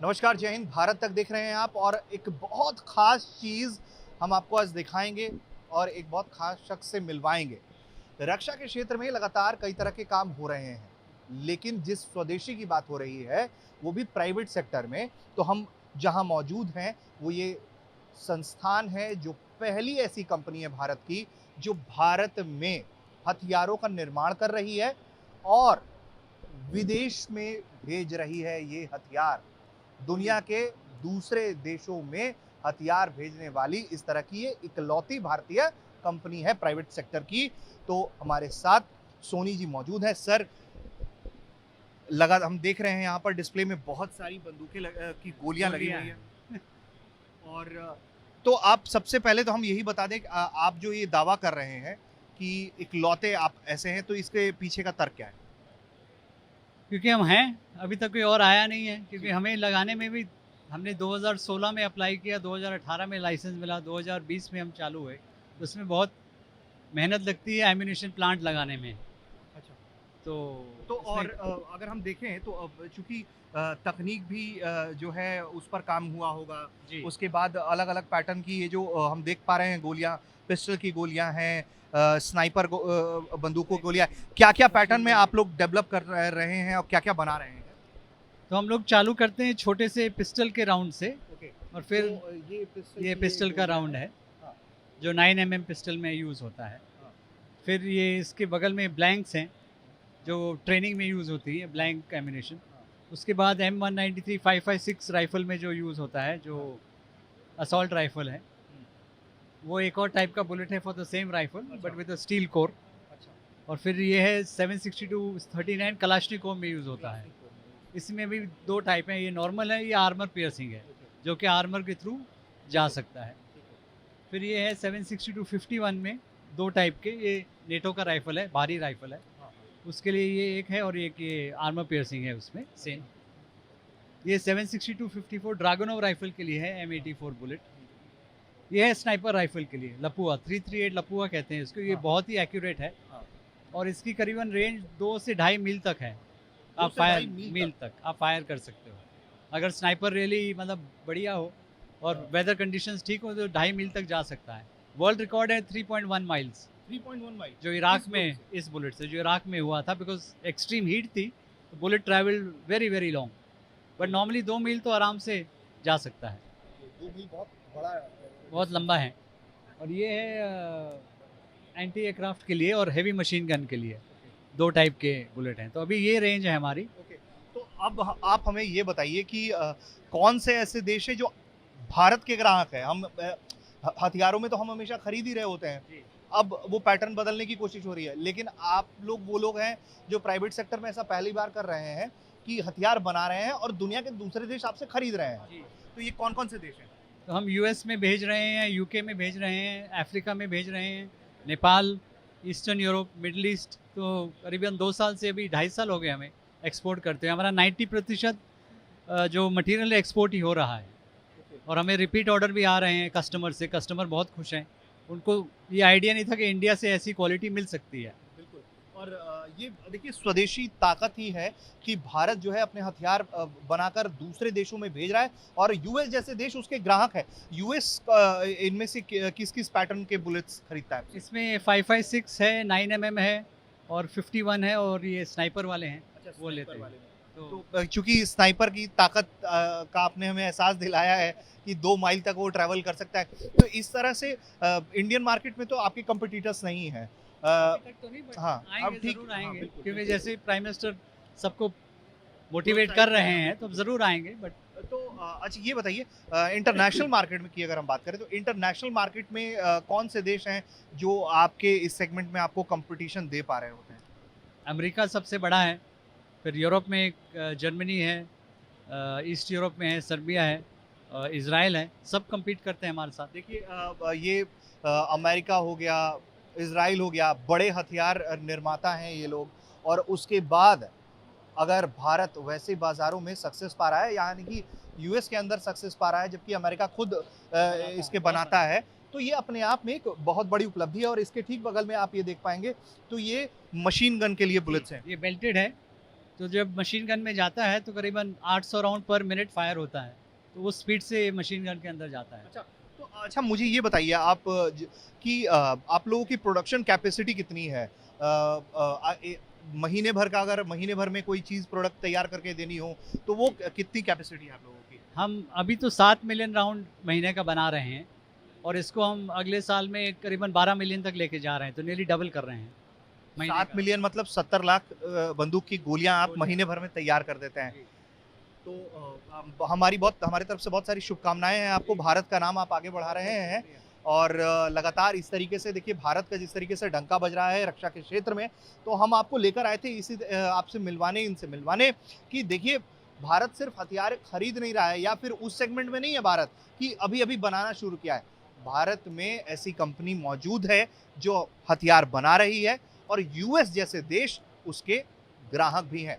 नमस्कार, जय हिंद। भारत तक देख रहे हैं आप और एक बहुत ख़ास चीज़ हम आपको आज दिखाएँगे और एक बहुत ख़ास शख्स से मिलवाएँगे। रक्षा के क्षेत्र में लगातार कई तरह के काम हो रहे हैं, लेकिन जिस स्वदेशी की बात हो रही है, वो भी प्राइवेट सेक्टर में। तो हम जहाँ मौजूद हैं, वो ये संस्थान है जो पहली ऐसी कंपनी है भारत की, जो भारत में हथियारों का निर्माण कर रही है और विदेश में भेज रही है ये हथियार। दुनिया के दूसरे देशों में हथियार भेजने वाली इस तरह की ये इकलौती भारतीय कंपनी है प्राइवेट सेक्टर की। तो हमारे साथ सोनी जी मौजूद हैं। सर, लगा हम देख रहे हैं यहाँ पर डिस्प्ले में बहुत सारी बंदूकें की गोलियां लगी हुई हैं और तो आप सबसे पहले तो हम यही बता दें कि आप जो ये दावा कर रहे हैं कि इकलौते आप ऐसे हैं, तो इसके पीछे का तर्क क्या है? क्योंकि हम हैं, अभी तक कोई और आया नहीं है, क्योंकि जी। हमें लगाने में भी हमने 2016 में अप्लाई किया, 2018 में लाइसेंस मिला, 2020 में हम चालू हुए। तो उसमें बहुत मेहनत लगती है एम्यूनेशन प्लांट लगाने में। अच्छा। तो तो इसमें और अगर हम देखें तो अब चूंकि तकनीक भी जो है उस पर काम हुआ होगा, जी, उसके बाद अलग-अलग पैटर्न की ये जो हम देख पा रहे हैं गोलियां, पिस्टल की गोलियां हैं, स्नाइपर बंदूकों की गोलियां, क्या-क्या पैटर्न मशीन में गन आप है। लोग डेवलप कर रहे हैं और क्या-क्या बना रहे हैं? तो हम लोग चालू करते हैं छोटे से पिस्टल के राउंड से ओके। और तो फिर ये पिस्टल ये की ये पिस्टल का गोलियां राउंड हैं। है, हाँ, जो 9 mm पिस्टल में यूज़ होता है। हाँ, फिर ये इसके बगल में ब्लैंक्स हैं, हाँ, जो ट्रेनिंग में यूज़ होती है, ब्लैंक एम्यूनेशन। हाँ, उसके बाद M193 556 राइफ़ल में जो यूज़ होता है, जो हाँ। असॉल्ट राइफ़ल है, हुँ, वो एक और टाइप का बुलेट है फॉर द सेम राइफ़ल अच्छा, but with a steel core. अच्छा। और फिर ये है 762 39 कलाश्निकोव में यूज़ होता है। Classic code. इसमें भी 2 टाइप हैं, ये नॉर्मल है, ये आर्मर पियर्सिंग है, ओके, जो कि आर्मर के थ्रू ठीक जा है, सकता है। ठीक है। फिर ये है 762 51 में 2 टाइप के, ये नेटो का राइफ़ल है, भारी राइफ़ल है। हाँ, हाँ, उसके लिए ये एक है और एक ये आर्मर पियर्सिंग है उसमें सेम। अच्छा। ये 762 54 ड्रैगनोव राइफ़ल के लिए है, M84 बुलेट। हुँ, ये है स्नाइपर राइफ़ल के लिए, लपुआ 338 लपुआ कहते हैं इसको। ये हाँ, बहुत ही एक्यूरेट है हाँ। और इसकी करीबन रेंज 2 से ढाई मील तक है। 2 आप से ढाई फायर मील मील तक। तक आप फायर कर सकते हो। अगर स्नाइपर रियली मतलब बढ़िया हो और हाँ, वेदर कंडीशंस ठीक हो, तो ढाई मील तक जा सकता है। वर्ल्ड रिकॉर्ड है 3.1 माइल्स, 3.1 माइल जो इराक इस बुलेट में, से। इस बुलेट से, जो इराक में हुआ था, बिकॉज़ एक्सट्रीम हीट थी, तो bullet travelled very, very long. But जी, नॉर्मली 2 मील तो आराम से जा सकता है, ये 2 मील बहुत बड़ा बहुत डिस्टेंस लंबा है। है। और ये है एंटी एयरक्राफ्ट के लिए और हेवी मशीन गन के लिए, ओके, 2 टाइप के बुलेट हैं। तो अभी ये रेंज है हमारी। ओके। तो अब आप हमें ये बताइए कि कौन से ऐसे देश हैं जो भारत के ग्राहक हैं? हम हथियारों में तो हम हमेशा खरीद ही रहे होते हैं। जी। अब वो पैटर्न बदलने की कोशिश हो रही है, लेकिन आप लोग वो लोग हैं जो प्राइवेट सेक्टर में ऐसा पहली बार कर रहे हैं कि हथियार बना रहे हैं और दुनिया के दूसरे देश आपसे खरीद रहे हैं। जी। तो ये कौन-कौन से देश हैं? तो हम यूएस में भेज रहे हैं, यूके में भेज रहे हैं, अफ्रीका में भेज रहे हैं, Nepal, eastern Europe, middle east. तो करीबन 2 साल से, अभी 2.5 साल हो गए हमें एक्सपोर्ट करते हैं। हमारा 90% जो मटेरियल एक्सपोर्ट ही हो रहा है ओके। और हमें रिपीट ऑर्डर भी आ रहे हैं कस्टमर से। कस्टमर बहुत खुश हैं। उनको ये आइडिया नहीं था कि इंडिया से ऐसी क्वालिटी मिल सकती है। बिल्कुल। और ये देखिए स्वदेशी ताकत ही है कि भारत जो है अपने हथियार बनाकर दूसरे देशों में भेज रहा है और यूएस जैसे देश उसके ग्राहक है। यूएस इनमें से किस-किस पैटर्न के बुलेट्स खरीदता है आपसे? इसमें 556 है, 9 mm है और 51 है और ये स्नाइपर वाले हैं, अच्छा, वो लेते स्नाइपर हैं। वाले में। तो तो चूँकि स्नाइपर की ताकत का आपने हमें एहसास दिलाया है कि 2 माइल तक वो ट्रैवल कर सकता है। तो इस तरह से इंडियन मार्केट में तो आपके कॉम्पिटिटर्स नहीं हैं। अभी तक तो नहीं, बट हाँ, आएँगे, अब ठीक ज़रूर हाँ, आएँगे, बिल्कुल, क्योंकि बिल्कुल। जैसे प्राइम मिनिस्टर सबको मोटिवेट प्रोत्साहित कर कर रहे रहे हैं, हैं, तो बिल्कुल, अब बिल्कुल। ज़रूर आएँगे। बट तो अच्छा ये बताइए इंटरनेशनल मार्केट में की अगर हम बात करें तो इंटरनेशनल मार्केट में कौन से देश हैं जो आपके इस सेगमेंट में आपको कॉम्पिटिशन दे पा रहे होते हैं? अमेरिका सबसे बड़ा है, फिर यूरोप में एक जर्मनी है, ईस्ट यूरोप में है, सर्बिया है, इज़राइल है, सब कम्पीट करते हैं हमारे साथ। देखिए ये अमेरिका हो गया, इज़राइल हो गया, बड़े हथियार निर्माता हैं ये लोग और उसके बाद अगर भारत वैसे बाज़ारों में सक्सेस पा रहा है, यानी कि यूएस के अंदर सक्सेस पा रहा है, जबकि अमेरिका खुद बनाता है, इसके बहुत बनाता बनाता है, तो ये अपने आप में एक बहुत बड़ी उपलब्धि है और इसके ठीक बगल में आप ये देख पाएँगे, तो ये मशीन गन के लिए है। जी, बुलेट्स हैं। ये बेल्टेड है, तो जब मशीन गन में जाता है तो करीबन 800 राउंड पर मिनट फायर होता है, तो वो स्पीड से मशीन गन के अंदर जाता है। अच्छा मुझे ये बताइए आप कि आप लोगों की प्रोडक्शन कैपेसिटी कितनी है? महीने भर का, अगर महीने भर में कोई चीज़ प्रोडक्ट तैयार करके देनी हो तो वो कितनी कैपेसिटी है आप लोगों की? हम अभी तो 7 मिलियन राउंड महीने का बना रहे हैं और इसको हम अगले साल में करीबन 12 मिलियन तक लेके जा रहे हैं, तो नियरली डबल कर रहे हैं महीने 7 का। मिलियन मतलब 70 लाख बंदूक की गोलियां आप गोलियां। महीने भर में तैयार कर देते हैं। जी। तो हमारी तरफ से बहुत सारी शुभकामनाएं हैं आपको। भारत का नाम आप आगे बढ़ा रहे हैं और लगातार इस तरीके से देखिए भारत का जिस तरीके से डंका बज रहा है रक्षा के क्षेत्र में, तो हम आपको लेकर आए थे आपसे मिलवाने, इनसे मिलवाने कि देखिए भारत सिर्फ हथियार खरीद नहीं रहा है या फिर उस सेगमेंट में नहीं है भारत कि अभी अभी बनाना शुरू किया है। भारत में ऐसी कंपनी मौजूद है जो हथियार बना रही है और यूएस जैसे देश उसके ग्राहक भी हैं।